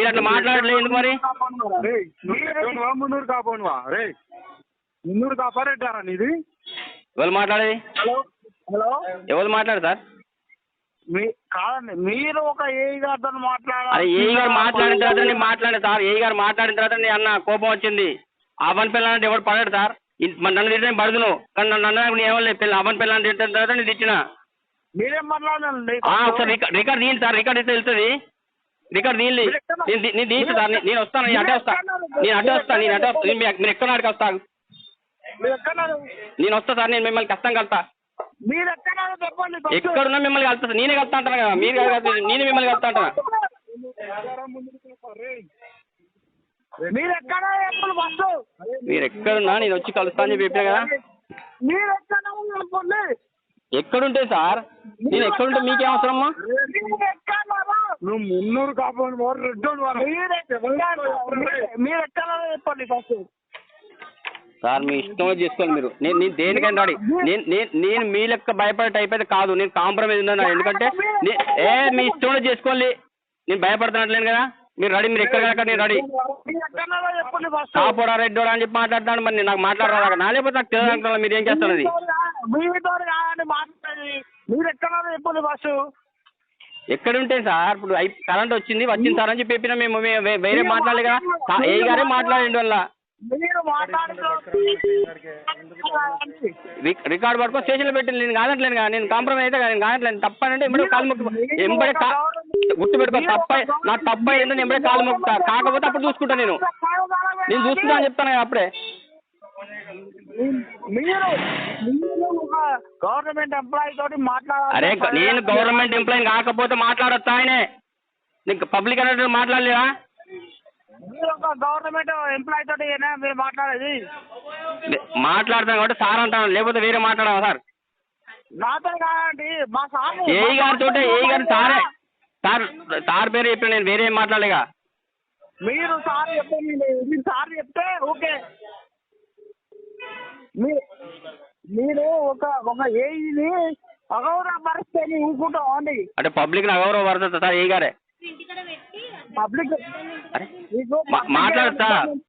మీరు అట్లా మాట్లాడలేదు ఎందుకు మరి? మున్నూరు కాపోనువా రే, మున్నూరు కాపారెట్టారా నీది? ఎవరు మాట్లాడేది? హలో హలో, ఎవరు మాట్లాడతారు? కాదండి, మీరు ఒక ఏఈ గారితో మాట్లాడాలి. అరే ఏఈ గారు మాట్లాడిన తర్వాత నేను మాట్లాడే సార్, ఏఈ గారు మాట్లాడిన తర్వాత నేను అన్న కోపం వచ్చింది. అవన్ పిల్లలంటే ఎవరు పడాడు సార్, నన్ను తింటే నేను పడుదును, కానీ నన్ను నేను ఏమలేదు పిల్ల అవన్ పిల్లలు తింటున్న తర్వాత నేను తిట్టిన. మీరేం మాట్లాడాలండి? సార్ రికార్డ్ తీయండి సార్, రికార్డ్ అయితే వెళ్తుంది. రికార్డ్ తీయండి, నేను తీసు సార్, నేను వస్తాను, నేను అటే వస్తాను, మీరు ఎక్కడ నాడికి వస్తాను, నేను వస్తా సార్, నేను మిమ్మల్ని కష్టం కలుతా. మీరు చెప్పండి, ఎక్కడున్నా మిమ్మల్ని కలుతా, నేనే కలుతా అంటాను కదా, మీరు నేనే మిమ్మల్ని కలుతా అంటాను. మీరు ఎక్కడున్నా నేను వచ్చి కలుస్తా అని చెప్పి చెప్పినా కదా. మీరు చెప్పండి, ఎక్కడుంటే సార్, నేను ఎక్కడుంటే మీకేం అవసరమ్మా? నువ్వు మున్నూరు కాపాడు మీరు ఎక్కడ చెప్పండి ఫస్ట్ సార్. మీ ఇష్టం చేసుకోండి మీరు, నేను దేనికైనా రాడి. నేను మీ లెక్క భయపడే టైప్ అయితే కాదు, నేను కాంప్రమైజ్ ఉన్నాను. ఎందుకంటే మీ ఇష్టం చేసుకోవాలి, నేను భయపడుతున్నట్లేను కదా. మీరు రెడీ, మీరు ఎక్కడ కనుక నేను రెడీ. కాపోడా రెడ్డోడా అని చెప్పి మాట్లాడతాను, మరి నాకు మాట్లాడరా నా, లేకపోతే నాకు తెలియదు మీరు ఏం చేస్తారు. అది మీరు ఎక్కడ చెప్పండి ఫస్ట్. ఎక్కడ ఉంటే సార్, ఇప్పుడు కరెంట్ వచ్చింది సార్ అని చెప్పి చెప్పినా, మేము వేరే మాట్లాడలే కదా, ఏ గారే మాట్లాడండి వల్ల. రికార్డు పట్టుకొని స్టేషన్లో పెట్టింది, నేను కాదట్లేను కదా, నేను కాంప్రమైజ్ అయితే కదా, నేను కాదట్లేను. తప్పనంటే ఎంబడే కాలు మొక్కు, ఎంబడే గుర్తు పెట్టుకో, నాకు తప్ప ఏంటంటే ఎంబడే కాలు మొక్కుతా. కాకపోతే అప్పుడు చూసుకుంటా, నేను చూసుకుంటా అని చెప్తాను కదా అప్పుడే. గవర్నమెంట్ ఎంప్లాయీ తోటి మాట్లాడాలి. అరే నేను గవర్నమెంట్ ఎంప్లాయీ కాకపోతే మాట్లాడొచ్చా? ఆయనే నీకు పబ్లిక్ అనేది మాట్లాడలేదా? మీరు ఒక గవర్నమెంట్ ఎంప్లాయీ తోటి మీరు మాట్లాడేది. మాట్లాడతాను కాబట్టి సార్ అంటాను, లేకపోతే వేరే మాట్లాడావా సార్? నాతో కాదండి, మా సార్ ఏఈ గారితో, ఏఈ గారు సారే సార్ పేరు చెప్పిన, నేను వేరే ఏం మాట్లాడలేగా. మీరు సార్ చెప్పండి, మీరు సార్ చెప్తే ఓకే. మీరు ఒక ఏఈని అగౌరవపరిస్తే ఊరుకుంటాం అండి. అంటే పబ్లిక్ అగౌరవపడుతుంది సార్ ఏఈ గారే. పబ్లిక్ మాట్లాడతా